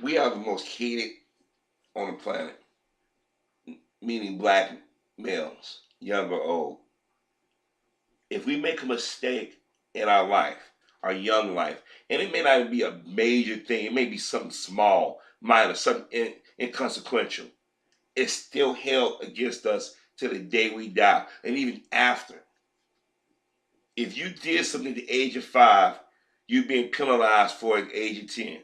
We are the most hated on the planet, meaning black males, young or old. If we make a mistake in our life, our young life, and it may not be a major thing, it may be something small, minor, something inconsequential, it's still held against us till the day we die, and even after. If you did something at the age of 5, you're being penalized for it at the age of 10.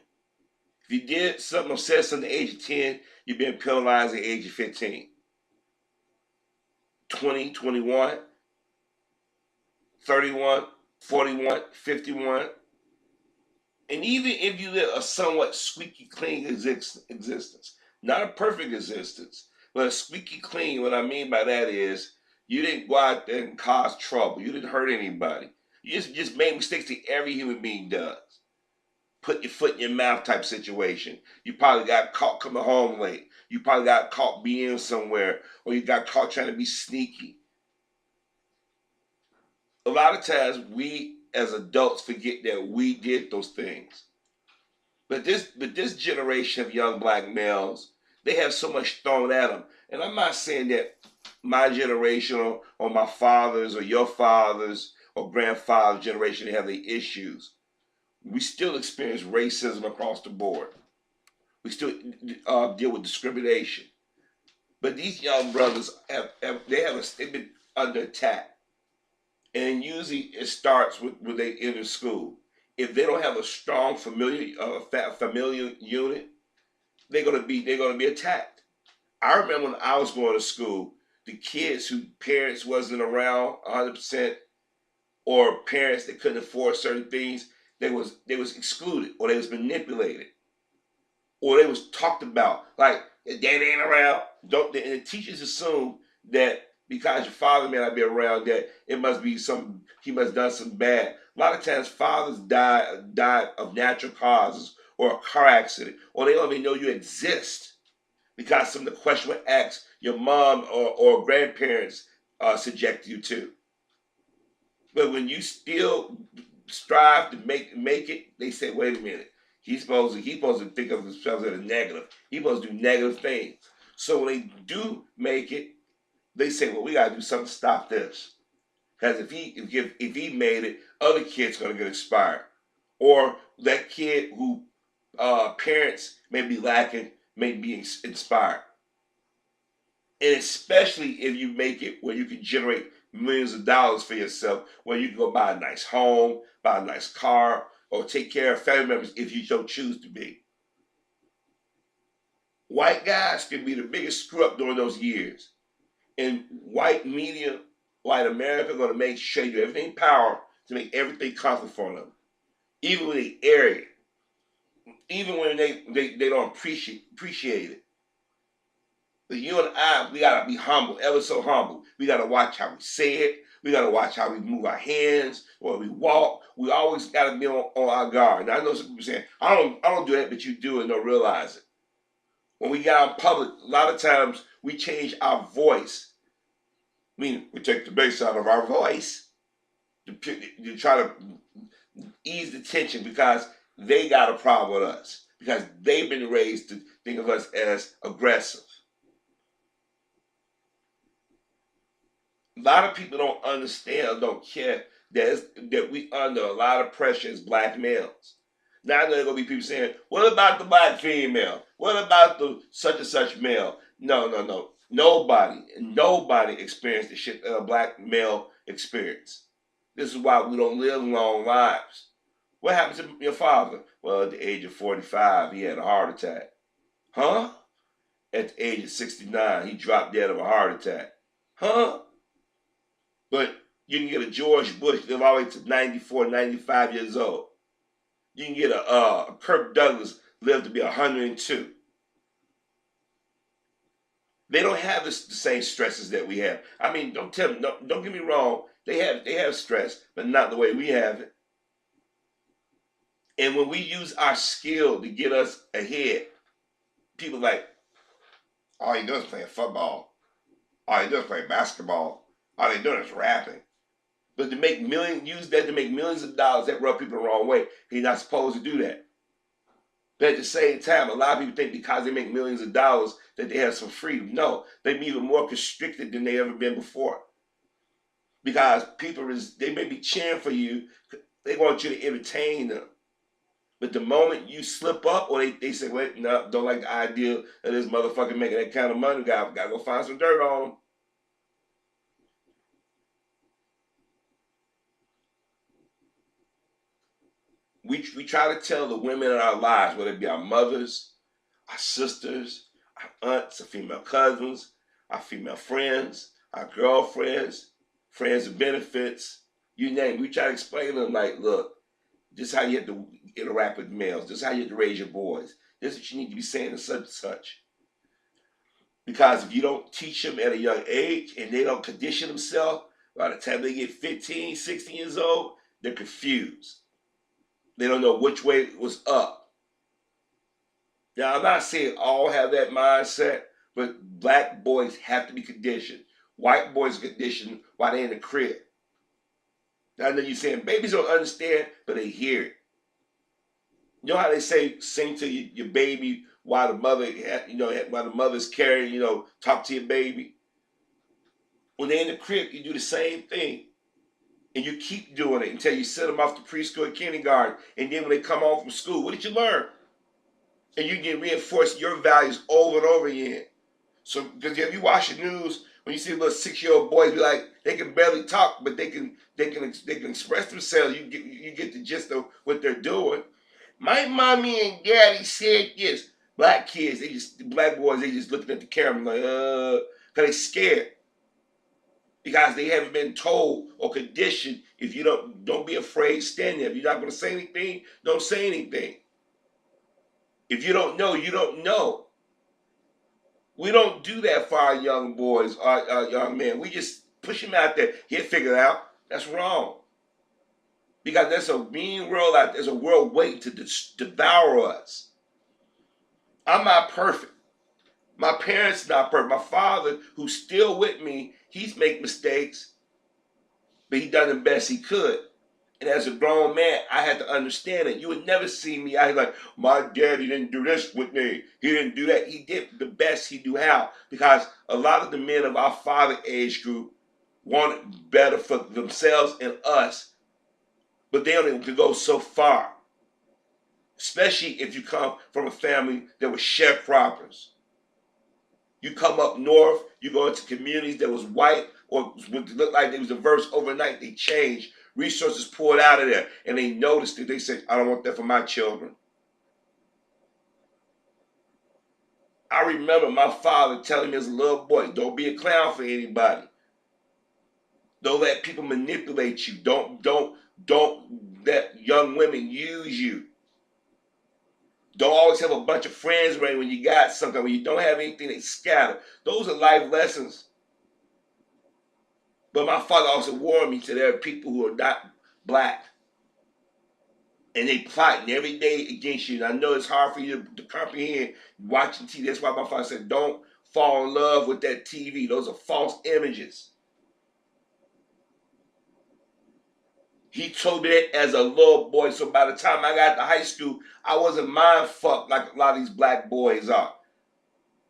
If you did something or said something at the age of 10, you're being penalized at the age of 15, 20, 21, 31, 41, 51. And even if you live a somewhat squeaky clean existence, not a perfect existence, but a squeaky clean, what I mean by that is you didn't go out there and cause trouble. You didn't hurt anybody. You just made mistakes that every human being does. Put your foot in your mouth type situation. You probably got caught coming home late. You probably got caught being somewhere, or you got caught trying to be sneaky. A lot of times we as adults forget that we did those things. But this generation of young black males, they have so much thrown at them. And I'm not saying that my generation or my father's or your father's or grandfather's generation have the issues. We still experience racism across the board. We still deal with discrimination. But these young brothers they've been under attack. And usually it starts with when they enter school. If they don't have a strong familial unit, they're gonna be attacked. I remember when I was going to school, the kids whose parents wasn't around 100%, or parents that couldn't afford certain things, they was excluded, or they was manipulated, or they was talked about like your dad ain't around. Don't and the teachers assume that because your father may not be around, that it must be some he must have done something bad. A lot of times fathers died of natural causes or a car accident, or they don't even know you exist because some of the questions were asked your mom or grandparents subject you to. But when you still strive to make it, they say, wait a minute, he's supposed to think of himself as a negative. He's supposed to do negative things. So when they do make it, they say, well, we gotta do something to stop this. Because if he made it, other kids gonna get inspired. Or that kid who parents may be lacking may be inspired. And especially if you make it where you can generate millions of dollars for yourself, where you can go buy a nice home, buy a nice car, or take care of family members if you so choose to be. White guys can be the biggest screw up during those years. And white media, white America, going to make sure you do everything in power to make everything comfortable for them. Even when they air it, even when they don't appreciate it. But you and I, we gotta be humble, ever so humble. We gotta watch how we say it. We gotta watch how we move our hands or we walk. We always gotta be on our guard. And I know some people saying, I don't do that, but you do it and don't realize it. When we get out in public, a lot of times we change our voice. Meaning we take the bass out of our voice to try to ease the tension because they got a problem with us. Because they've been raised to think of us as aggressive. A lot of people don't understand or don't care that we under a lot of pressure as black males. Now there are going to be people saying, what about the black female? What about the such and such male? No. Nobody experienced the shit that a black male experienced. This is why we don't live long lives. What happened to your father? Well, at the age of 45, he had a heart attack. Huh? At the age of 69, he dropped dead of a heart attack. Huh? But you can get a George Bush live all the way to 94, 95 years old. You can get a Kirk Douglas live to be 102. They don't have the same stresses that we have. I mean, don't get me wrong. They have stress, but not the way we have it. And when we use our skill to get us ahead, people like, all he does is play football. All he does is play basketball. All they doing is rapping. But use that to make millions of dollars, that rub people the wrong way. He's not supposed to do that. But at the same time, a lot of people think because they make millions of dollars that they have some freedom. No, they be even more constricted than they ever been before. Because they may be cheering for you, they want you to entertain them. But the moment you slip up, or they say, wait, no, don't like the idea of this motherfucker making that kind of money, gotta go find some dirt on them. We try to tell the women in our lives, whether it be our mothers, our sisters, our aunts, our female cousins, our female friends, our girlfriends, friends of benefits, you name it. We try to explain to them, like, look, this is how you have to interact with males. This is how you have to raise your boys. This is what you need to be saying to such and such. Because if you don't teach them at a young age and they don't condition themselves, by the time they get 15, 16 years old, they're confused. They don't know which way was up. Now, I'm not saying all have that mindset, but black boys have to be conditioned. White boys are conditioned while they're in the crib. Now, I know you're saying babies don't understand, but they hear it. You know how they say, sing to your baby while the mother, while the mother's carrying, talk to your baby. When they're in the crib, you do the same thing. And you keep doing it until you send them off to preschool and kindergarten. And then when they come home from school, what did you learn? And you can reinforce your values over and over again. So, because if you watch the news, when you see little 6-year-old boys be like, they can barely talk, but they can express themselves. You get the gist of what they're doing. My mommy and daddy said this. Black boys, they just looking at the camera like, because they scared. Because they haven't been told or conditioned, if you don't be afraid, stand there. If you're not going to say anything, don't say anything. If you don't know, you don't know. We don't do that for our young boys, our young men. We just push them out there. He'll figure it out. That's wrong. Because there's a mean world out there. There's a world waiting to devour us. I'm not perfect. My parents not perfect. My father, who's still with me, he's made mistakes, but he done the best he could. And as a grown man, I had to understand it. You would never see me out here like, my daddy didn't do this with me. He didn't do that. He did the best he knew how. Because a lot of the men of our father age group wanted better for themselves and us, but they only could go so far. Especially if you come from a family that was sharecroppers. You come up north, you go into communities that was white or looked like they was diverse overnight. They changed. Resources poured out of there, and they noticed it. They said, I don't want that for my children. I remember my father telling me as a little boy, don't be a clown for anybody. Don't let people manipulate you. Don't let young women use you. Don't always have a bunch of friends around when you got something. When you don't have anything, they scatter. Those are life lessons. But my father also warned me that there are people who are not black. And they plotting every day against you. And I know it's hard for you to comprehend watching TV. That's why my father said, don't fall in love with that TV. Those are false images. He told me that as a little boy. So by the time I got to high school, I wasn't mind fucked like a lot of these black boys are.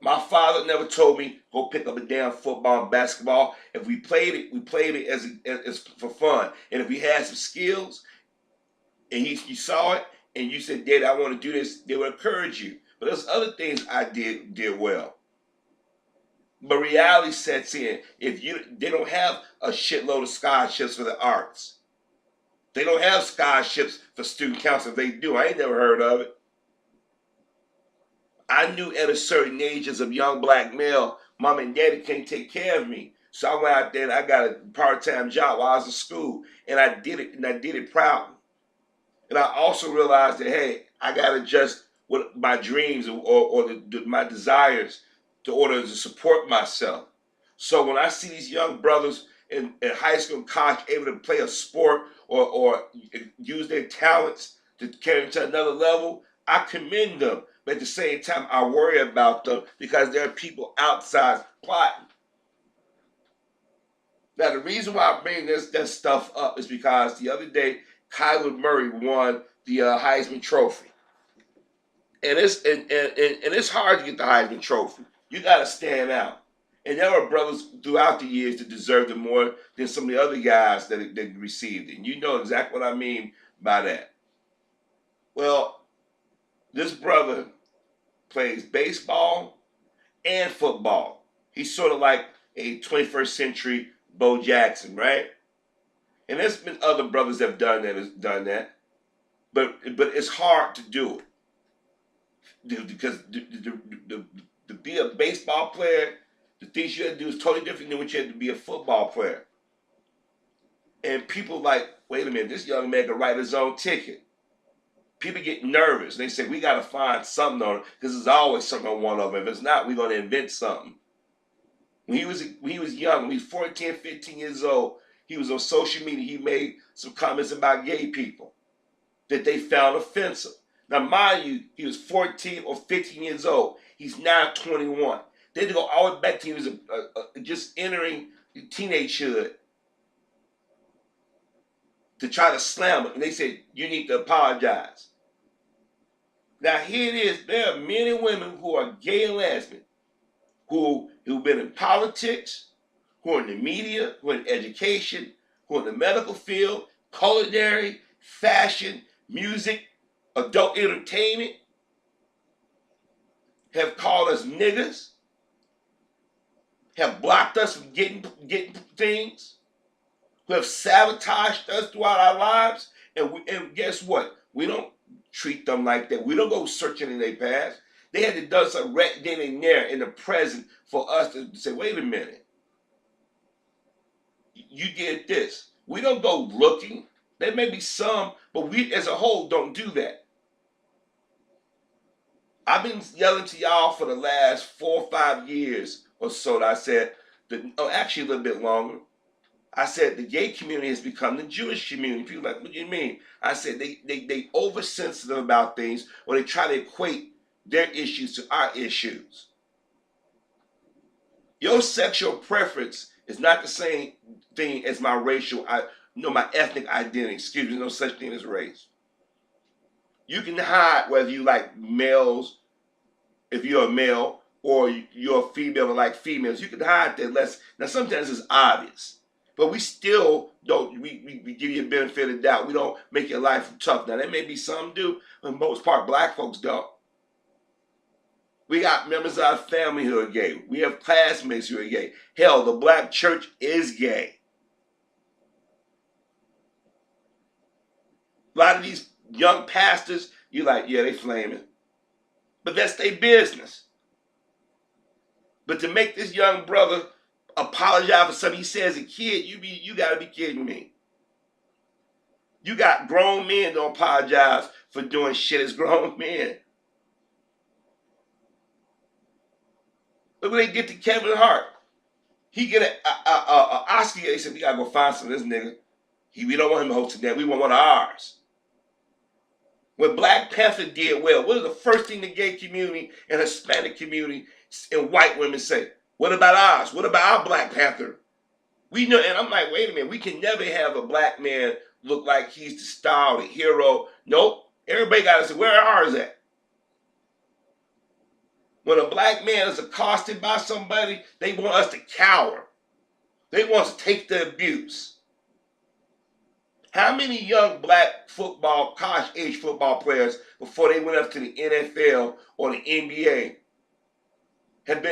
My father never told me, go pick up a damn football and basketball. If we played it as for fun. And if we had some skills, and you saw it, and you said, Dad, I want to do this, they would encourage you. But there's other things I did well. But reality sets in. They don't have a shitload of scholarships for the arts. They don't have scholarships for student council. If they do, I ain't never heard of it. I knew at a certain age as a young black male, mom and daddy can't take care of me. So I went out there and I got a part-time job while I was in school. And I did it proudly. And I also realized that, hey, I got to adjust with my dreams or my desires in order to support myself. So when I see these young brothers in high school and college able to play a sport or use their talents to carry them to another level, I commend them. But at the same time, I worry about them because there are people outside plotting. Now, the reason why I bring this stuff up is because the other day, Kyler Murray won the Heisman Trophy. And it's hard to get the Heisman Trophy. You got to stand out. And there are brothers throughout the years that deserved it more than some of the other guys that received it. And you know exactly what I mean by that. Well, this brother plays baseball and football. He's sort of like a 21st century Bo Jackson, right? And there's been other brothers that have done that, but it's hard to do it because to be a baseball player, the things you have to do is totally different than what you have to be a football player. And people like, wait a minute, this young man can write his own ticket. People get nervous. They say, we got to find something on it because there's always something on one of them. If it's not, we're going to invent something. When he was young, when he was 14, 15 years old, he was on social media. He made some comments about gay people that they found offensive. Now, mind you, he was 14 or 15 years old. He's now 21. They had to go all the way back to he was just entering teenagehood to try to slam him. And they said, you need to apologize. Now, here it is. There are men and women who are gay and lesbian, who've been in politics, who are in the media, who are in education, who are in the medical field, culinary, fashion, music, adult entertainment, have called us niggas, have blocked us from getting things, who have sabotaged us throughout our lives, and guess what? We don't treat them like that. We don't go searching in their past. They had to do something right then and there in the present for us to say, wait a minute, you did this. We don't go looking. There may be some, but we as a whole don't do that. I've been yelling to y'all for the last 4 or 5 years or so that I said, actually a little bit longer. I said the gay community has become the Jewish community. People are like, what do you mean? I said they oversensitive about things, or they try to equate their issues to our issues. Your sexual preference is not the same thing as my my ethnic identity. Excuse me, no such thing as race. You can hide whether you like males, if you're a male, or you're a female and like females. You can hide that less. Now sometimes it's obvious. But we still don't, we give you a benefit of the doubt. We don't make your life tough. Now, there may be some do, but for the most part, black folks don't. We got members of our family who are gay. We have classmates who are gay. Hell, the black church is gay. A lot of these young pastors, you're like, yeah, they flaming. But that's their business. But to make this young brother apologize for something he says as a kid, you gotta be kidding me. You got grown men don't apologize for doing shit as grown men. Look when they get to Kevin Hart. He get an Oscar. They said, we gotta go find some of this nigga. We don't want him hosting that. We want one of ours. When Black Panther did well, what is the first thing the gay community and Hispanic community and white women say? What about ours? What about our Black Panther? We know, and I'm like, wait a minute, we can never have a black man look like he's the star, the hero. Nope. Everybody got to say, where are ours at? When a black man is accosted by somebody, they want us to cower. They want us to take the abuse. How many young black football, college-age football players, before they went up to the NFL or the NBA, had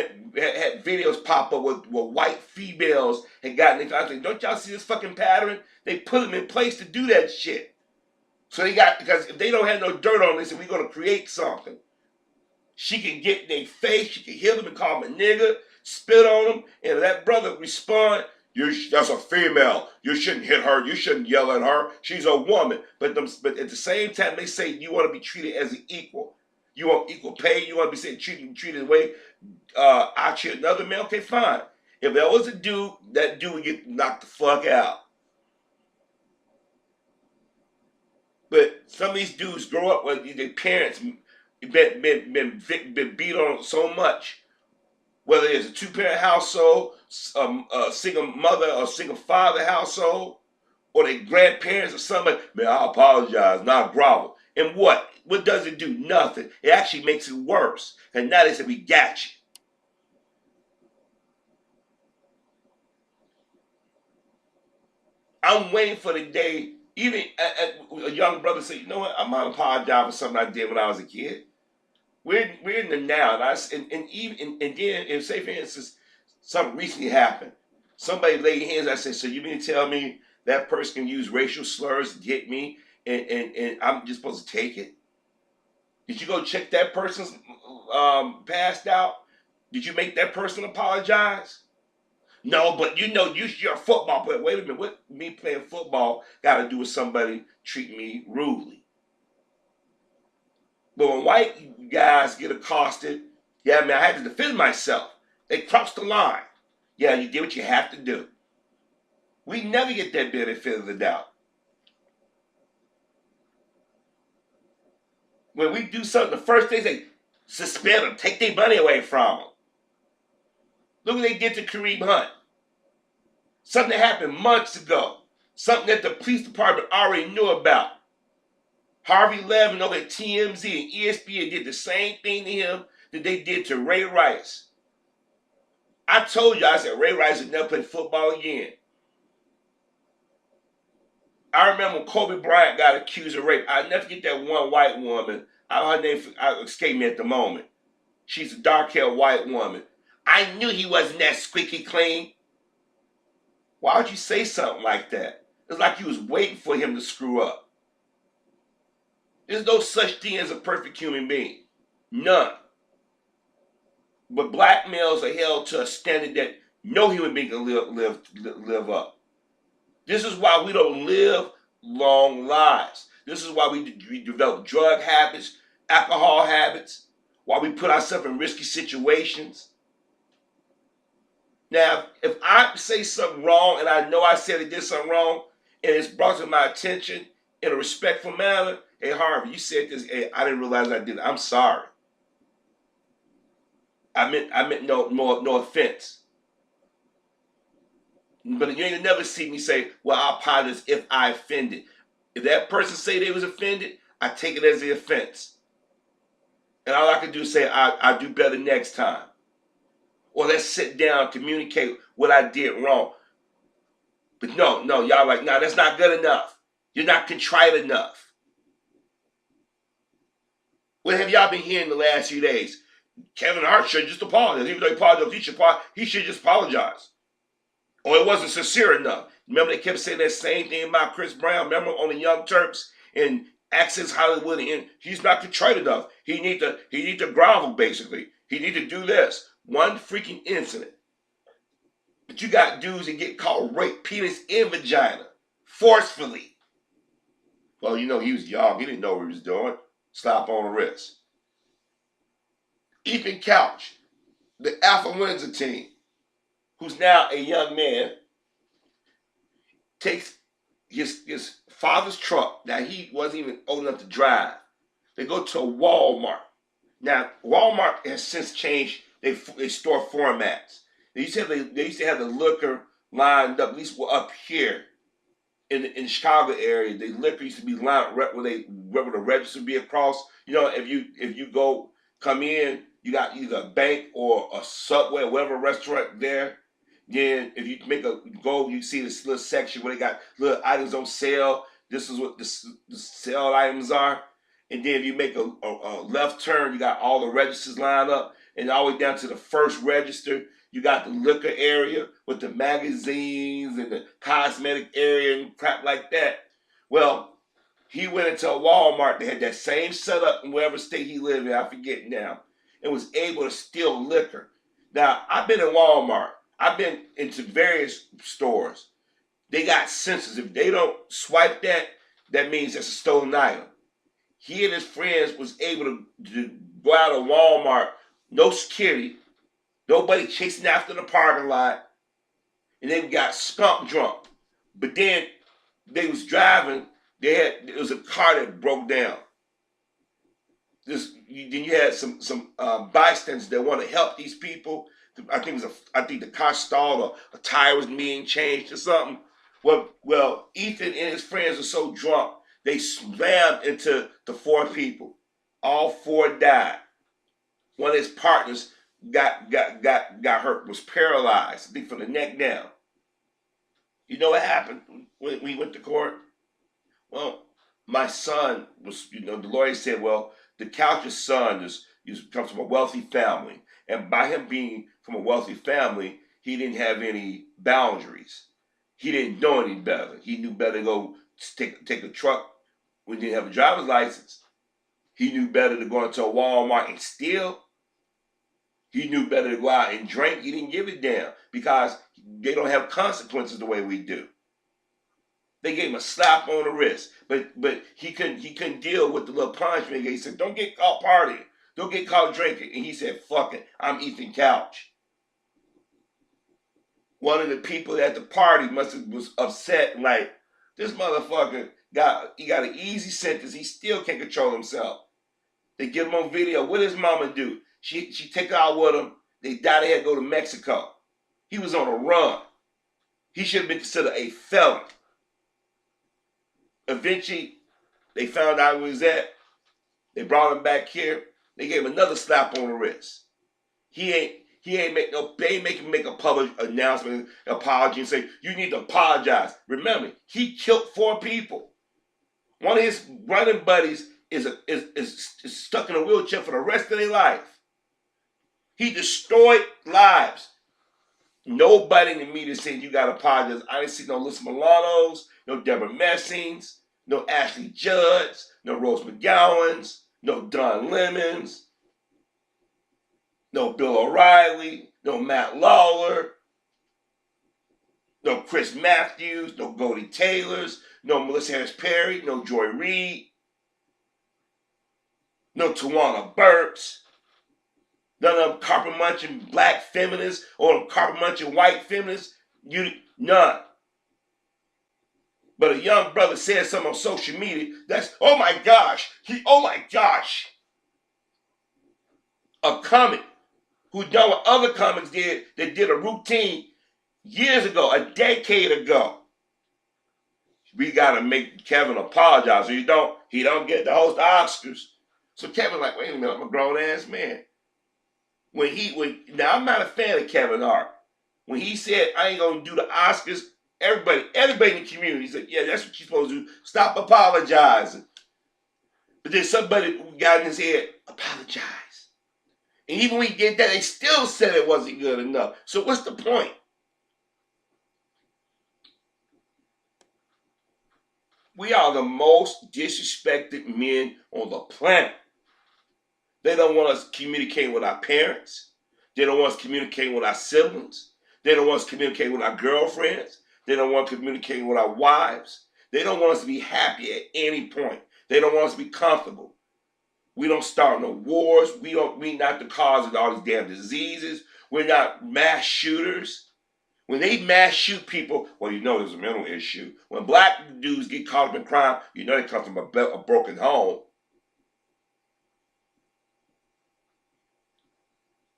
videos pop up with white females had gotten it? Don't y'all see this fucking pattern? They put them in place to do that shit. So because if they don't have no dirt on them, they said, we're going to create something. She can get in their face, she can hit them and call them a nigga, spit on them, and if that brother respond, that's a female. You shouldn't hit her. You shouldn't yell at her. She's a woman. But at the same time, they say you want to be treated as an equal. You want equal pay. You want to be treated the way I treat another man. Okay, fine. If there was a dude, that dude would get knocked the fuck out. But some of these dudes grow up with their parents been beat on so much. Whether it's a two-parent household, a single mother or single father household, or their grandparents or somebody, man, I apologize, not grovel. And what? What does it do? Nothing. It actually makes it worse. And now they said, we got you. I'm waiting for the day, even a young brother say, you know what, I'm not apologizing for something I did when I was a kid. We're in the now. And even and then if, say for instance, something recently happened, somebody laid hands, I said, so you mean to tell me that person can use racial slurs to get me and I'm just supposed to take it? Did you go check that person's passed out? Did you make that person apologize? No, but you know, you're a football player. Wait a minute, what me playing football got to do with somebody treating me rudely? But when white guys get accosted, yeah, man, I had to defend myself. They crossed the line. Yeah, you did what you have to do. We never get that benefit of the doubt. When we do something, the first thing they suspend them, take their money away from them. Look what they did to Kareem Hunt. Something that happened months ago. Something that the police department already knew about. Harvey Levin over at TMZ and ESPN did the same thing to him that they did to Ray Rice. I told you, I said Ray Rice would never play football again. I remember when Kobe Bryant got accused of rape. I'll never forget that one white woman. Her name escaped me at the moment. She's a dark-haired white woman. I knew he wasn't that squeaky clean. Why would you say something like that? It's like you was waiting for him to screw up. There's no such thing as a perfect human being. None. But black males are held to a standard that no human being can live up. This is why we don't live long lives. This is why we develop drug habits, alcohol habits, why we put ourselves in risky situations. Now, if I say something wrong and I know I said I did something wrong and it's brought to my attention in a respectful manner, hey, Harvey, you said this, hey, I didn't realize I did it. I'm sorry. I meant no offense. But you ain't never see me say, well, I apologize if I offended. If that person say they was offended, I take it as the offense. And all I can do is say, I'll do better next time. Or let's sit down, communicate what I did wrong. But no, y'all like, no, that's not good enough. You're not contrite enough. What have y'all been hearing the last few days? Kevin Hart should just apologize. Even though he apologized, he should just apologize. Or it wasn't sincere enough. Remember they kept saying that same thing about Chris Brown. Remember on the Young Turks and Access Hollywood, and he's not contrite enough. He need to grovel basically. He need to do this. One freaking incident. But you got dudes that get caught rape, penis and vagina, forcefully. Well, you know, he was young. He didn't know what he was doing. Slap on the wrist. Ethan Couch, the Alpha Windsor team, who's now a young man, takes his father's truck that he wasn't even old enough to drive. They go to a Walmart. Now, Walmart has since changed their store formats. They used to have the liquor lined up, at least up here in the Chicago area. The liquor used to be lined where the register would be across. You know, if you come in, you got either a bank or a Subway or whatever restaurant there. Then if you you see this little section where they got little items on sale. This is what the sale items are. And then if you make a left turn, you got all the registers lined up. And all the way down to the first register, you got the liquor area with the magazines and the cosmetic area and crap like that. Well, he went into a Walmart. They had that same setup in whatever state he lived in, I forget now, and was able to steal liquor. Now, I've been in Walmart. I've been into various stores. They got sensors. If they don't swipe that, that means it's a stolen item. He and his friends was able to go out of Walmart, no security, nobody chasing after the parking lot, and they got skunk drunk. But then they was driving. It was a car that broke down. Then you had some bystanders that want to help these people. I think the car stalled or a tire was being changed or something. Well, Ethan and his friends were so drunk They slammed into the 4 people. All 4 died. One of his partners got hurt, was paralyzed, I think from the neck down. You know what happened when we went to court? Well, my son was, the lawyer said, well, the Couch's son comes from a wealthy family. And by him being from a wealthy family, he didn't have any boundaries. He didn't know any better. He knew better to go take a truck when he didn't have a driver's license. He knew better to go into a Walmart and steal. He knew better to go out and drink. He didn't give a damn because they don't have consequences the way we do. They gave him a slap on the wrist, but he couldn't deal with the little punishment. He said, "Don't get caught partying. Don't get caught drinking." And he said, "Fuck it, I'm Ethan Couch." One of the people at the party was upset, like, this motherfucker got an easy sentence. He still can't control himself. They give him on video. What does mama do? She take out with him. They died. They had to go to Mexico. He was on a run. He should have been considered a felon. Eventually, they found out where he was at. They brought him back here. They gave him another slap on the wrist. He ain't make him make a public announcement, apology, and say, you need to apologize. Remember, he killed 4 people. One of his running buddies is stuck in a wheelchair for the rest of their life. He destroyed lives. Nobody in the media said you gotta apologize. I didn't see no Alyssa Milanos, no Deborah Messings, no Ashley Judds, no Rose McGowans, no Don Lemons, no Bill O'Reilly, no Matt Lawler, no Chris Matthews, no Goldie Taylors, no Melissa Harris Perry, no Joy Reid, no Tawana Burks, none of them carpet munching black feminists or them carpet munching white feminists. None. But a young brother said something on social media that's, oh my gosh. A comic who done what other comics did, that did a routine years ago, a decade ago. We gotta make Kevin apologize, or he don't get to host the Oscars. So Kevin like, wait a minute, I'm a grown ass man. Now I'm not a fan of Kevin Hart. When he said I ain't gonna do the Oscars, everybody in the community said, yeah, that's what you're supposed to do. Stop apologizing. But then somebody got in his head, apologize. And even when he did that, they still said it wasn't good enough. So what's the point? We are the most disrespected men on the planet. They don't want us communicating with our parents. They don't want us communicating with our siblings. They don't want us communicating with our girlfriends. They don't want us communicating with our wives. They don't want us to be happy at any point. They don't want us to be comfortable. We don't start no wars. We not the cause of all these damn diseases. We're not mass shooters. When they mass shoot people, well, you know there's a mental issue. When black dudes get caught up in crime, you know they come from a broken home.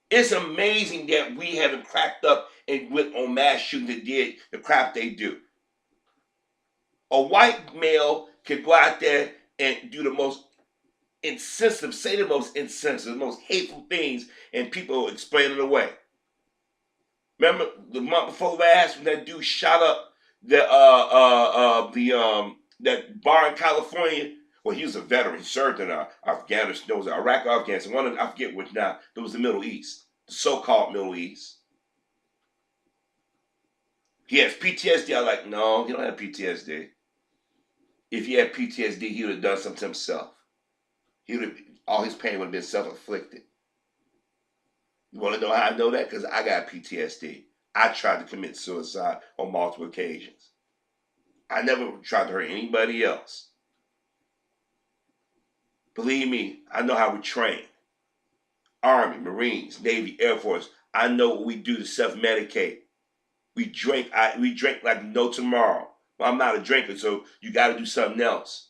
It's amazing that we haven't cracked up and went on mass shootings that did the crap they do. A white male can go out there and do the most insensitive, say the most insensitive, the most hateful things, and people explain it away. Remember the month before last when that dude shot up that bar in California? Well, he was a veteran, served in Afghanistan, was Iraq or Afghanistan. I forget which now. It was the Middle East, the so-called Middle East. He has PTSD. I was like, no, he don't have PTSD. If he had PTSD, he would have done something to himself. All his pain would have been self-inflicted. You want to know how I know that? Because I got PTSD. I tried to commit suicide on multiple occasions. I never tried to hurt anybody else. Believe me, I know how we train. Army, Marines, Navy, Air Force. I know what we do to self-medicate. We drink like no tomorrow. Well, I'm not a drinker, so you got to do something else.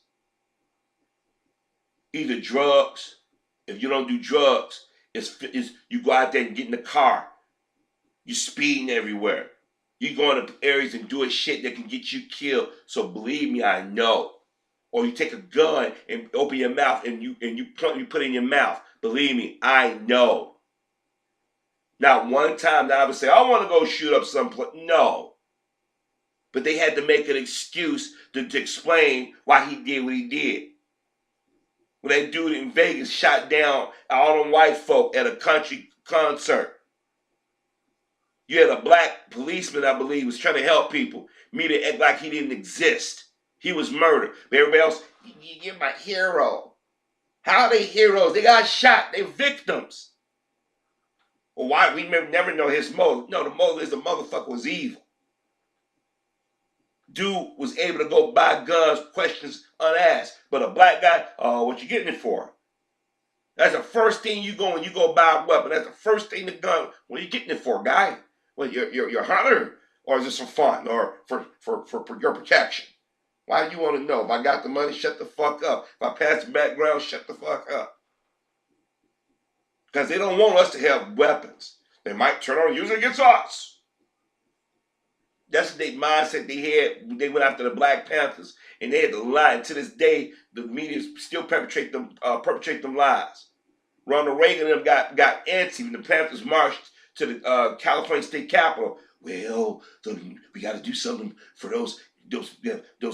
Either drugs. If you don't do drugs, it's you go out there and get in the car. You speeding everywhere. You go into areas and doing shit that can get you killed. So believe me, I know. or you take a gun and open your mouth and you put it in your mouth. Believe me, I know. Not one time that I would say, I want to go shoot up someplace. No. But they had to make an excuse to explain why he did what he did. When that dude in Vegas shot down all them white folk at a country concert. You had a black policeman, I believe, was trying to help people. Me to act like he didn't exist. He was murdered. But everybody else, you're my hero. How are they heroes? They got shot. They're victims. Well, why? We never know his motive. No, the motive is the motherfucker was evil. Dude was able to go buy guns, questions unasked. But a black guy, oh, what you getting it for? That's the first thing you go when you go buy a weapon. That's the first thing the gun. What are you getting it for, guy? Well, you're a hunter, or is this for fun, or for your protection? Why do you want to know? If I got the money, shut the fuck up. If I pass the background, shut the fuck up. Because they don't want us to have weapons. They might turn on and use it against us. That's the mindset they had. They went after the Black Panthers, and they had to lie. And to this day, the media still perpetrate them lies. Ronald Reagan and them got antsy when the Panthers marched to the California State Capitol. Well, we got to do something for those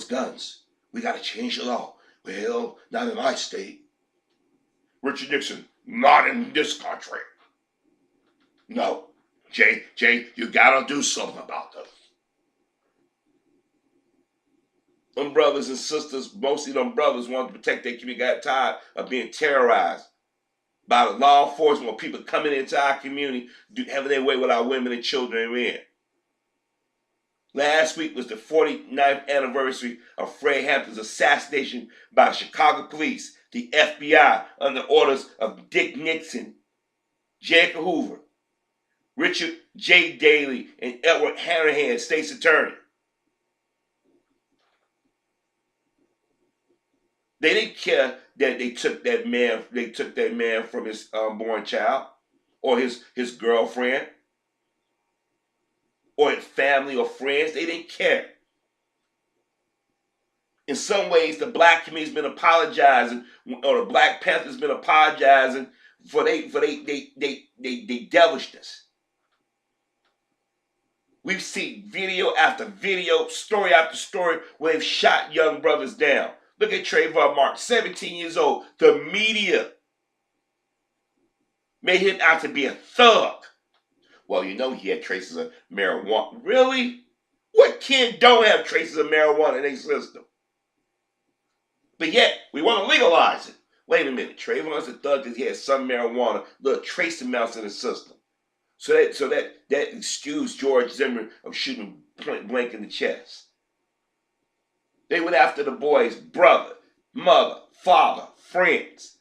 guns. We got to change the law. Well, not in my state. Richard Nixon, not in this country. No, Jay, you got to do something about this. Them brothers and sisters, mostly them brothers, wanted to protect their community, got tired of being terrorized by the law enforcement or people coming into our community, having their way with our women and children and men. Last week was the 49th anniversary of Fred Hampton's assassination by Chicago police, the FBI, under orders of Dick Nixon, J. Edgar Hoover, Richard J. Daley, and Edward Hanrahan, state's attorney. They didn't care that they took that man from his unborn child, or his girlfriend, or his family or friends. They didn't care. In some ways, the black community's been apologizing, or the Black Panthers been apologizing for they devilishness. We've seen video after video, story after story, where they've shot young brothers down. Look at Trayvon Martin, 17 years old. The media made him out to be a thug. Well, you know he had traces of marijuana. Really? What kid don't have traces of marijuana in their system? But yet, we want to legalize it. Wait a minute. Trayvon's a thug because he had some marijuana, little trace amounts in his system. So that excused George Zimmerman of shooting point blank in the chest. They went after the boy's brother, mother, father, friends.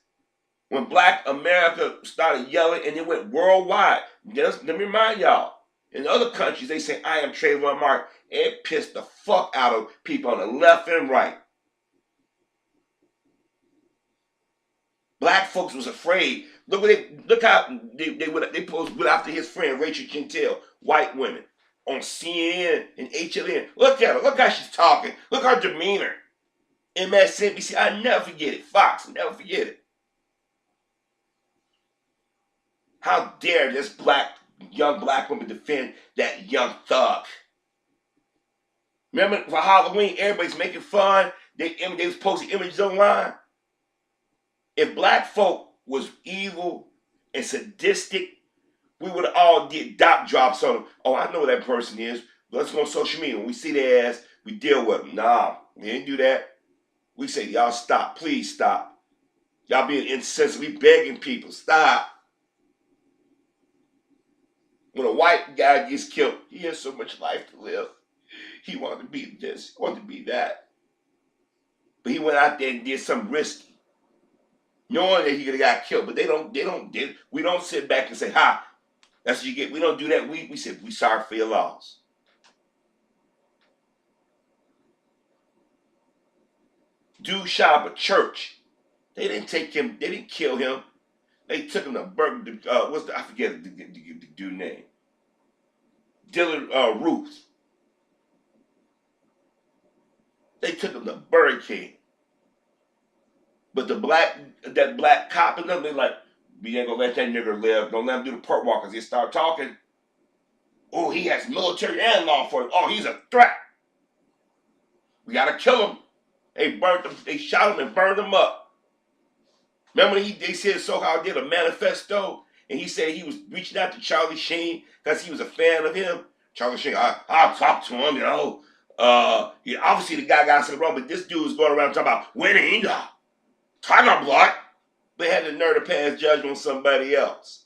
When Black America started yelling and it went worldwide, let me remind y'all, in other countries they say, I am Trayvon Martin. It pissed the fuck out of people on the left and right. Black folks was afraid. Look how they went after his friend Rachel Gentile, white women, on CNN and HLN. Look at her. Look how she's talking. Look her demeanor. MSNBC, I never forget it. Fox, never forget it. How dare this young black woman defend that young thug? Remember for Halloween, everybody's making fun. They was posting images online. If black folk was evil and sadistic, we would have all did dot drops on them. Oh, I know who that person is. Let's go on social media. When we see their ass, we deal with them. Nah, we didn't do that. We say, y'all stop. Please stop. Y'all being insensitive. We begging people. Stop. When a white guy gets killed, he has so much life to live. He wanted to be this. He wanted to be that. But he went out there and did something risky, knowing that he could have got killed. But we don't sit back and say, ha, that's what you get. We don't do that. We said, we sorry for your loss. Dude shot up a church. They didn't take him. They didn't kill him. They took him to I forget the dude's name. Dylan Ruth. They took him to Burger King. But that black cop and them, they like, we ain't gonna let that nigger live. Don't let him do the perk walk, because he start talking. Oh, he has military and law enforcement. Oh, he's a threat. We gotta kill him. They shot him and burned him up. Remember they said SoCal did a manifesto, and he said he was reaching out to Charlie Sheen because he was a fan of him. Charlie Sheen, I'll talk to him, Yeah, obviously the guy got something wrong, but this dude was going around talking about winning the Tiger Blood. They had the nerve to pass judgment on somebody else.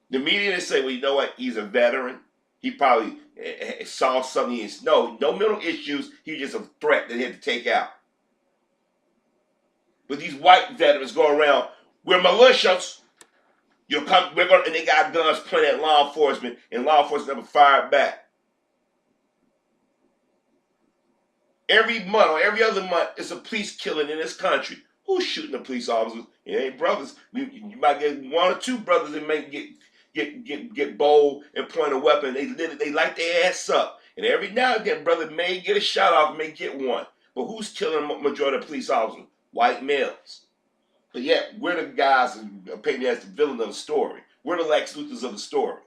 The media didn't say, well, you know what? He's a veteran. He probably saw something. No mental issues. He was just a threat that he had to take out. But these white veterans go around, we're militias. We're going, and they got guns pointed at law enforcement, and law enforcement never fired back. Every month or every other month, it's a police killing in this country. Who's shooting the police officers? It ain't brothers. You might get one or two brothers that may get bold and point a weapon. They light their ass up. And every now and then, brother may get a shot off, may get one. But who's killing the majority of police officers? White males. But yet, we're the guys who are painted as the villain of the story. We're the Lex Luthors of the story.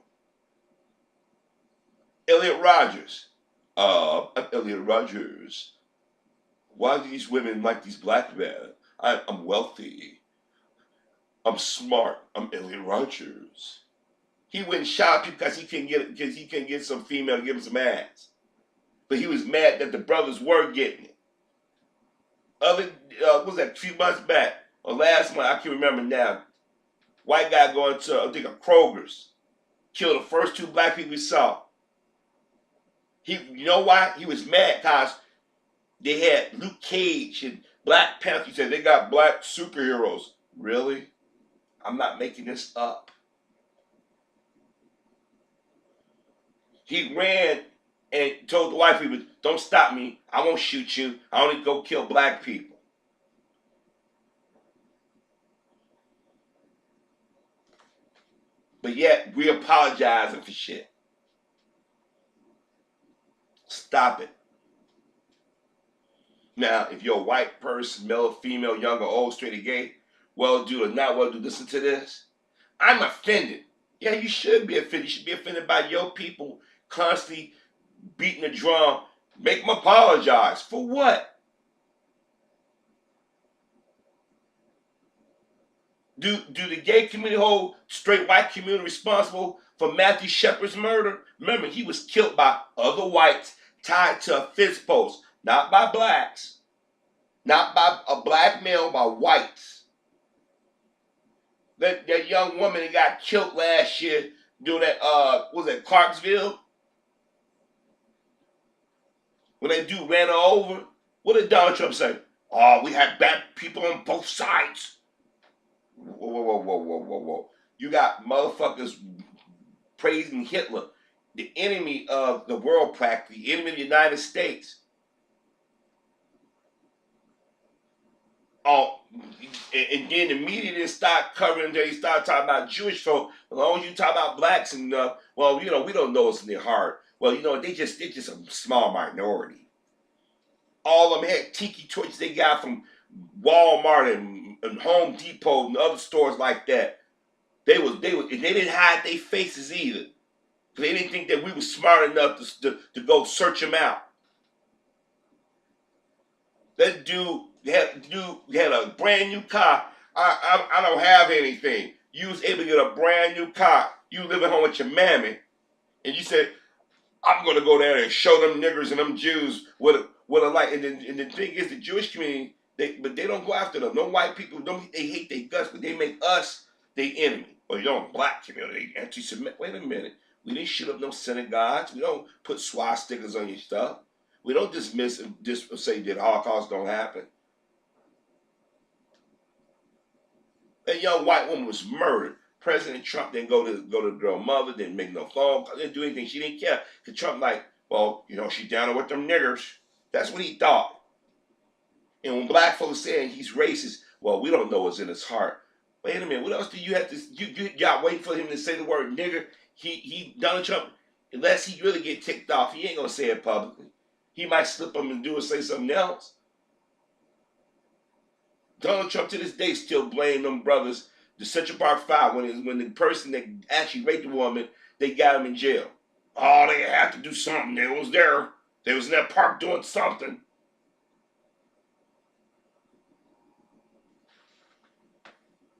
Elliot Rogers. I'm Elliot Rogers. Why do these women like these black men? I'm wealthy. I'm smart. I'm Elliot Rogers. He went and shot people because he couldn't get some female to give him some ass. But he was mad that the brothers were getting it. What was that, a few months back, or last month, I can't remember now. White guy going to, I think, a Kroger's. Killed the first two black people he saw. You know why? He was mad because they had Luke Cage and Black Panther. He said they got black superheroes. Really? I'm not making this up. He ran and told the white people, don't stop me. I won't shoot you. I only go kill black people. But yet, we apologizing for shit. Stop it. Now, if you're a white person, male or female, young or old, straight or gay, well-do or not well-do, listen to this. I'm offended. Yeah, you should be offended. You should be offended by your people constantly beating the drum. Make them apologize. For what? Do the gay community hold straight white community responsible for Matthew Shepard's murder? Remember, he was killed by other whites tied to a fence post, not by blacks, not by a black male, by whites. That young woman that got killed last year doing that, was that Clarksville? When that dude ran her over, what did Donald Trump say? Oh, we had bad people on both sides. Whoa. You got motherfuckers praising Hitler, the enemy of the world practically, the enemy of the United States. Oh, and then the media didn't start covering until they started talking about Jewish folk. As long as you talk about blacks and, well, we don't know what's in their heart. Well, they're just a small minority. All of them had tiki torches they got from Walmart and Home Depot and other stores like that. They didn't hide their faces either. They didn't think that we were smart enough to go search them out. That dude had a brand new car. I don't have anything. You was able to get a brand new car. You living home with your mammy, and you said, I'm going to go there and show them niggers and them Jews what a like. And the thing is, the Jewish community, they don't go after them. No white people, they hate their guts, but they make us their enemy. Or black community, anti-Semitic. Wait a minute. We didn't shoot up no synagogues. We don't put swastikas on your stuff. We don't dismiss and say that Holocaust don't happen. That young white woman was murdered. President Trump didn't go to the girl mother, didn't make no phone call, didn't do anything. She didn't care. Because Trump well, she down there with them niggers. That's what he thought. And when black folks saying he's racist, well, we don't know what's in his heart. Wait a minute, what else do you have to, y'all wait for him to say the word nigger? Donald Trump, unless he really get ticked off, he ain't gonna say it publicly. He might slip up and say something else. Donald Trump to this day still blame them brothers, the Central Park Five, when the person that actually raped the woman, they got him in jail. Oh, they had to do something. They was there. They was in that park doing something.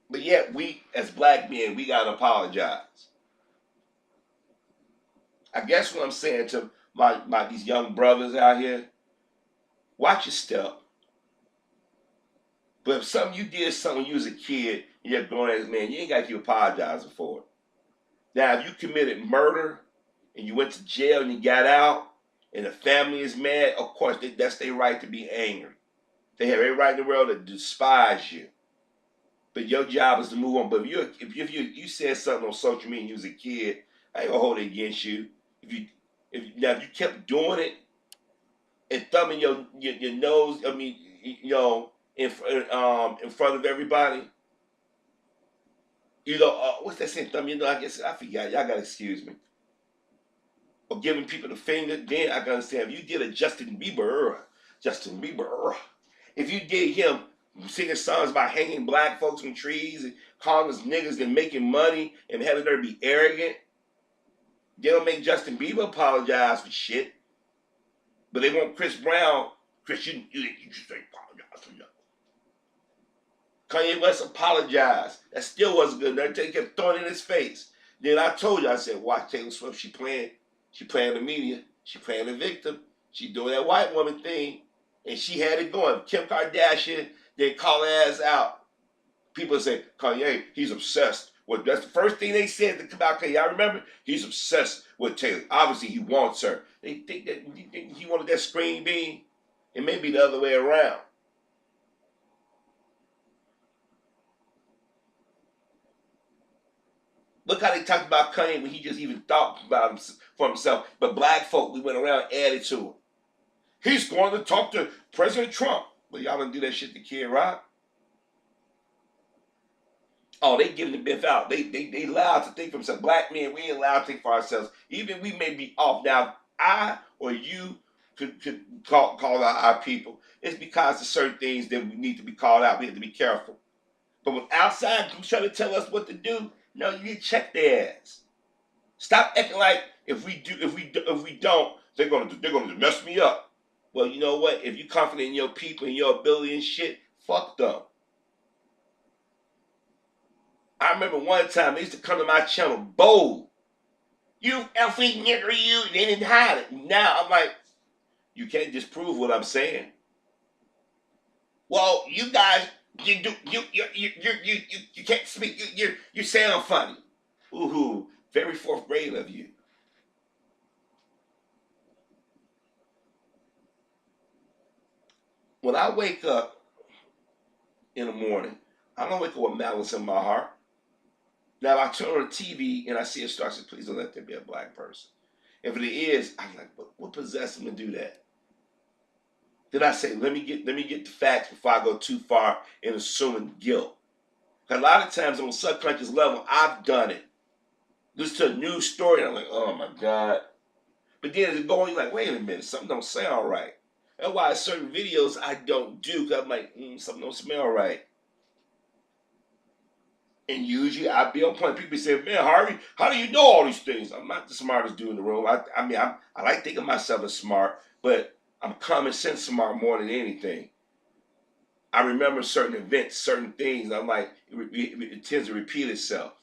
But yet we, as black men, we gotta apologize. I guess what I'm saying to my these young brothers out here, watch your step. But if something you did something when you was a kid and you're a grown ass man, you ain't got to keep apologizing for it. Now, if you committed murder and you went to jail and you got out and the family is mad, of course that's their right to be angry. They have every right in the world to despise you. But your job is to move on. But if you said something on social media and you was a kid, I ain't gonna hold it against you. If you kept doing it and thumbing your nose, I mean, in front of everybody, what's that saying? Thumb your nose. I guess I forgot. Y'all gotta excuse me. Or giving people the finger, then I can understand. If you did a Justin Bieber, if you did him singing songs about hanging black folks from trees and calling us niggas and making money and having her be arrogant, they don't make Justin Bieber apologize for shit. But they want Chris Brown. Chris, you just ain't apologize for nothing. Kanye West apologized. That still wasn't good enough. They kept throwing it in his face. Then I told you, I said, watch Taylor Swift. She playing the media. She playing the victim. She doing that white woman thing. And she had it going. Kim Kardashian, they call her ass out. People say, Kanye, he's obsessed. Well, that's the first thing they said to come out. Kanye, I remember, he's obsessed with Taylor. Obviously, he wants her. They think that he wanted that screen beam. It may be the other way around. Look how they talked about Kanye when he just even thought about him for himself. But black folk, we went around and added to him. He's going to talk to President Trump. But y'all don't do that shit to Kid Rock. Oh, they giving the biff out. They allowed to think for themselves. Black men, we ain't allowed to think for ourselves. Even we may be off. Now, I or you could call out our people. It's because of certain things that we need to be called out. We have to be careful. But when outside groups try to tell us what to do, no, you need to check their ass. Stop acting like if we don't, they're gonna mess me up. Well, you know what? If you're confident in your people and your ability and shit, fuck them. I remember one time they used to come to my channel bold. You effing nigger, you. They didn't hide it. Now I'm like, you can't disprove what I'm saying. Well, you guys, you can't speak. You sound funny. Ooh, very fourth grade of you. When I wake up in the morning, I don't wake up with malice in my heart. Now, if I turn on the TV and I see a star, I say, please don't let there be a black person. If it is, I'm like, but what possessed him to do that? Then I say, let me get the facts before I go too far in assuming guilt. Because a lot of times on a subconscious level, I've done it. Listen to a news story, and I'm like, oh my God. But then as it going, you're like, wait a minute, something don't sound right. That's why certain videos I don't do, because I'm like, something don't smell right. And usually I be on point. People say, man, Harvey, how do you know all these things? I'm not the smartest dude in the room. I mean, I like thinking of myself as smart, but I'm common sense smart more than anything. I remember certain events, certain things. I'm like, it tends to repeat itself.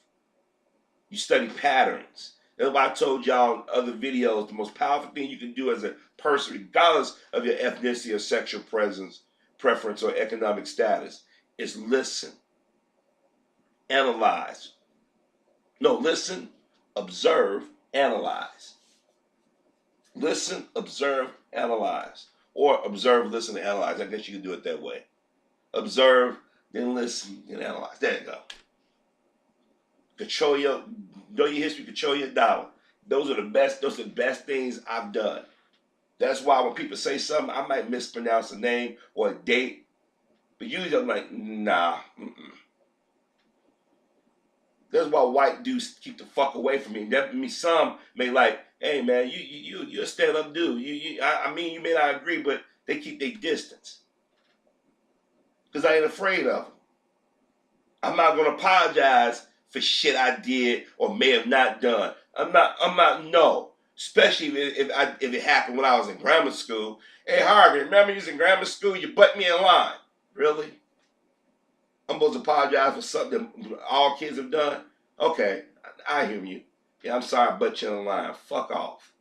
You study patterns. That's why I told y'all in other videos, the most powerful thing you can do as a person, regardless of your ethnicity or sexual preference or economic status, is listen. Analyze. No, listen, observe, analyze. Listen, observe, analyze. Or observe, listen, and analyze. I guess you can do it that way. Observe, then listen, then analyze. There you go. Know your history, control your dollar. Those are the best things I've done. That's why when people say something, I might mispronounce a name or a date. But usually I'm like, nah, That's why white dudes keep the fuck away from me. That some may like, hey man, you're a stand-up dude. I mean, you may not agree, but they keep their distance. because I ain't afraid of them. I'm not gonna apologize for shit I did or may have not done. I'm not. No. Especially if it happened when I was in grammar school. Hey Harvey, remember you was in grammar school? You butt me in line. Really? I'm supposed to apologize for something that all kids have done? Okay, I hear you. Yeah, I'm sorry I butt you in line. Fuck off.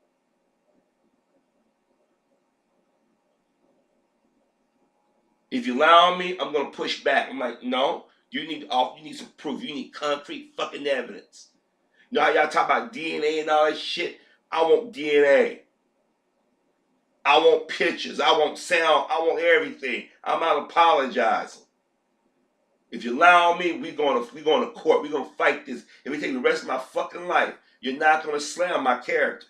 If you lie on me, I'm gonna push back. I'm like, no, you need some proof. You need concrete fucking evidence. You know how y'all talk about DNA and all that shit? I want DNA. I want pictures. I want sound. I want everything. I'm not apologizing. If you lie on me, we going to court. We're gonna fight this. If we take the rest of my fucking life, you're not gonna slam my character.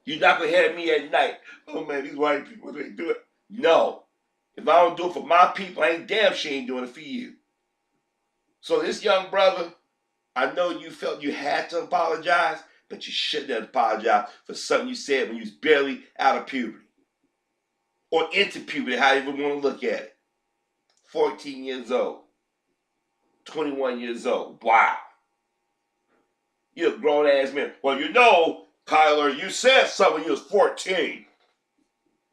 You're not gonna have me at night. Oh man, these white people, they do it. No. If I don't do it for my people, I ain't damn sure ain't doing it for you. So this young brother, I know you felt you had to apologize, but you shouldn't have apologized for something you said when you was barely out of puberty. Or into puberty, however you want to look at it. 14 years old. 21 years old. Wow. You're a grown ass man. Well, you know, KyIer, you said something when you was 14.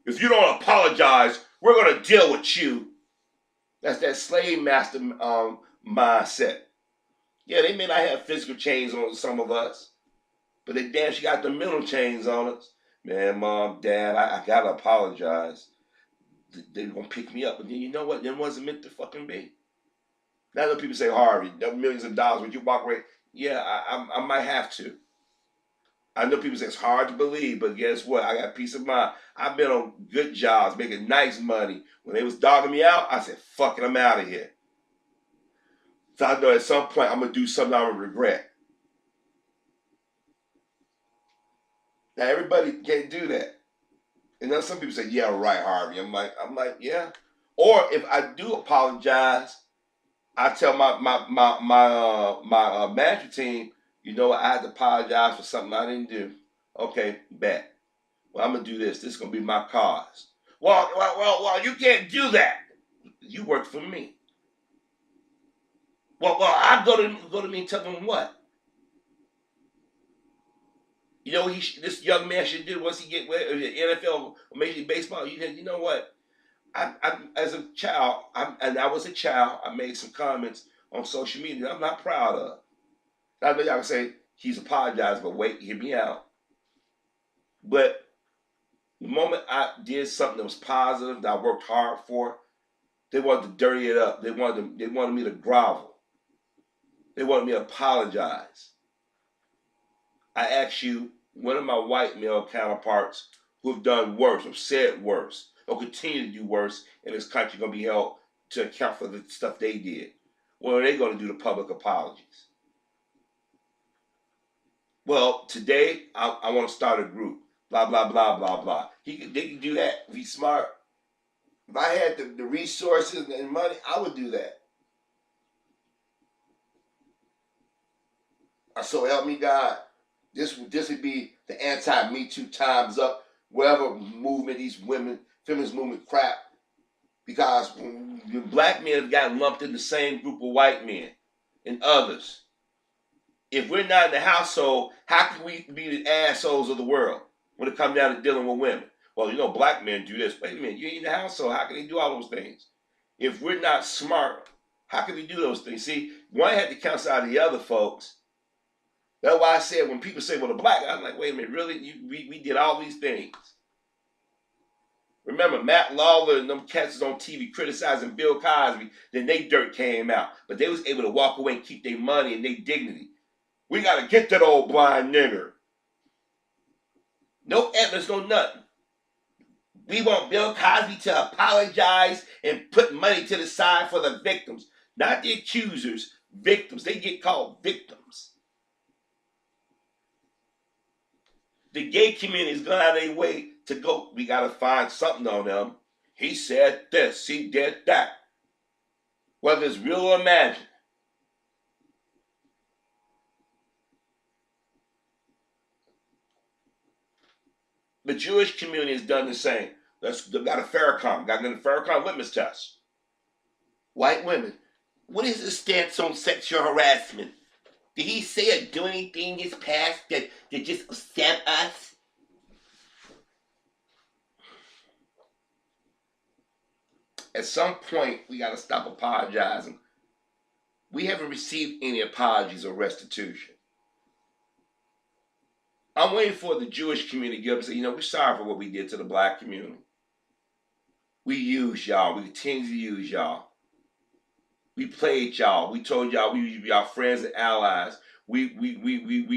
If you don't apologize, we're going to deal with you. That's that slave master mindset. Yeah, they may not have physical chains on some of us, but they damn sure got the mental chains on us. Man, mom, dad, I got to apologize. They're going to pick me up. But then you know what? It wasn't meant to fucking be. Now that people say, Harvey, millions of dollars, would you walk away? Yeah, I might have to. I know people say it's hard to believe, but guess what? I got peace of mind. I've been on good jobs, making nice money. When they was dogging me out, I said, fuck it, I'm out of here. So I know at some point I'm going to do something I'm going to regret. Now, everybody can't do that. And then some people say, yeah, right, Harvey. I'm like, yeah. Or if I do apologize, I tell my manager team, you know, I had to apologize for something I didn't do. Okay, bet. Well, I'm gonna do this. This is gonna be my cause. Well, you can't do that. You work for me. Well, I go to me and tell them what. You know, this young man should do once he get with NFL or Major League Baseball. You know what? I as a child, and I was a child. I made some comments on social media I'm not proud of. I know y'all can say he's apologized, but wait, hear me out. But the moment I did something that was positive, that I worked hard for, they wanted to dirty it up. They wanted me to grovel. They wanted me to apologize. I ask you, one of my white male counterparts who have done worse, or said worse, or continue to do worse in this country going to be held to account for the stuff they did. What are they going to do to public apologies? Well, today I want to start a group. Blah, blah, blah, blah, blah. They can do that if he's smart. If I had the resources and money, I would do that. So help me God. This would be the anti-Me Too times up, whatever movement, these women, feminist movement crap. Because black men have gotten lumped in the same group of white men and others. If we're not in the household, how can we be the assholes of the world when it comes down to dealing with women? Well, you know, black men do this. Wait a minute, you ain't in the household. How can they do all those things? If we're not smart, how can we do those things? See, one had to cancel out the other, folks. That's why I said when people say, well, the black guy, I'm like, wait a minute, really? We did all these things. Remember, Matt Lawler and them cats on TV criticizing Bill Cosby, then they dirt came out. But they was able to walk away and keep their money and their dignity. We got to get that old blind nigger. No evidence, no nothing. We want Bill Cosby to apologize and put money to the side for the victims. Not the accusers, victims. They get called victims. The gay community is going out of their way to go. We got to find something on them. He said this. He did that. Whether it's real or imagined. The Jewish community has done the same. They've got a Farrakhan, got a Farrakhan litmus test. White women, what is his stance on sexual harassment? Did he say or do anything in his past that just upset us? At some point, we got to stop apologizing. We haven't received any apologies or restitution. I'm waiting for the Jewish community to get up and say, we're sorry for what we did to the black community. We used y'all. We continue to use y'all. We played y'all. We told y'all we were y'all friends and allies. We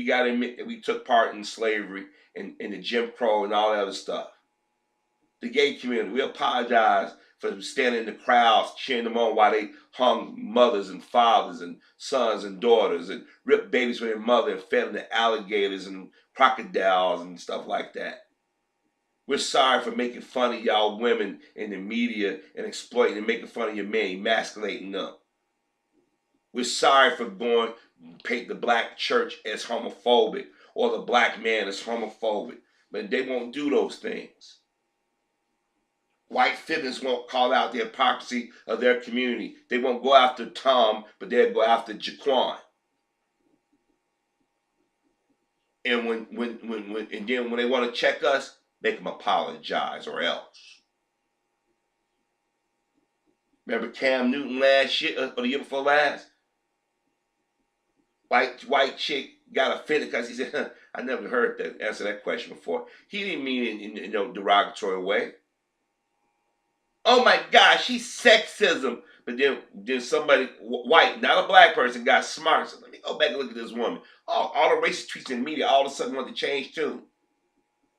got to admit that we took part in slavery and the Jim Crow and all that other stuff. The gay community, we apologize for standing in the crowds, cheering them on while they hung mothers and fathers and sons and daughters and ripped babies from their mother and fed them to alligators and crocodiles and stuff like that. We're sorry for making fun of y'all women in the media and exploiting and making fun of your men, emasculating them. We're sorry for paint the black church as homophobic or the black man as homophobic, but they won't do those things. White feminists won't call out the hypocrisy of their community. They won't go after Tom, but they'll go after Jaquan. And when they want to check us, make them apologize or else. Remember Cam Newton last year or the year before last? White chick got offended because he said, I never heard that answer that question before. He didn't mean it in no derogatory way. Oh my gosh, she's sexism. But then somebody, white, not a black person, got smart. So let me go back and look at this woman. All the racist tweets in the media all of a sudden want to change too.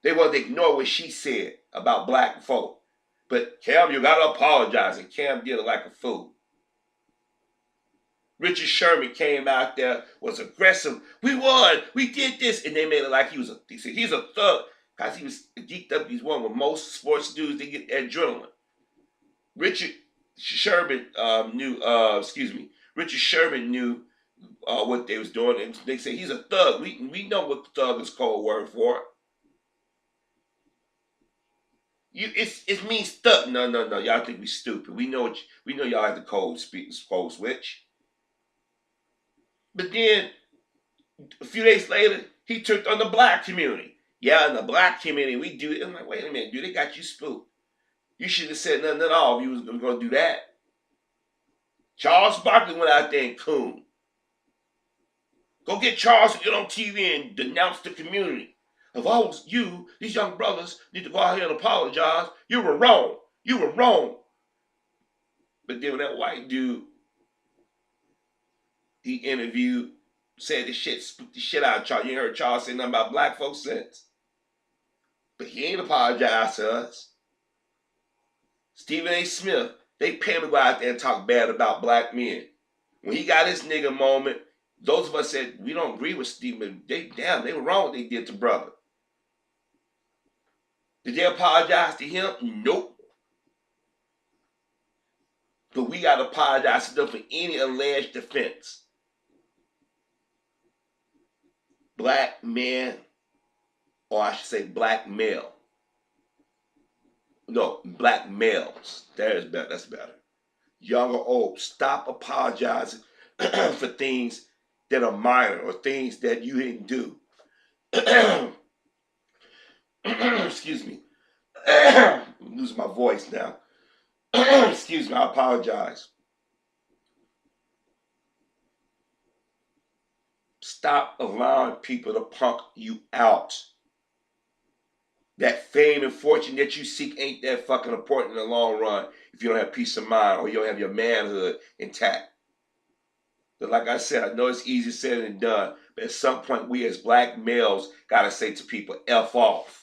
They want to ignore what she said about black folk. But Cam, you got to apologize. And Cam did it like a fool. Richard Sherman came out there, was aggressive. We won. We did this. And they made it like he said he's a thug. Because he was geeked up. He's one with most sports dudes, they get adrenaline. Richard Sherman knew what they was doing. And they say he's a thug. We know what thug is code word for. It means thug. No. Y'all think we stupid. We know y'all have the code switch. But then a few days later, he took on the black community. Yeah, in the black community, we do it. I'm like, wait a minute, dude, they got you spooked. You should have said nothing at all if you was going to do that. Charles Barkley went out there and cooned. Go get Charles to get on TV and denounce the community. If I was you, these young brothers need to go out here and apologize. You were wrong. You were wrong. But then when that white dude he interviewed, said the shit, spooked the shit out of Charles. You ain't heard Charles say nothing about black folks since. But he ain't apologized to us. Stephen A. Smith, they pay him to go out there and talk bad about black men. When he got his nigga moment, those of us said, we don't agree with Stephen. They were wrong what they did to brother. Did they apologize to him? Nope. But we got to apologize to them for any alleged offense. Black man, or I should say black male. No, black males. That's better. Young or old, stop apologizing for things that are minor or things that you didn't do. Excuse me. I'm losing my voice now. Excuse me, I apologize. Stop allowing people to punk you out. That fame and fortune that you seek ain't that fucking important in the long run if you don't have peace of mind or you don't have your manhood intact. But like I said, I know it's easier said than done, but at some point we as black males gotta say to people, F off.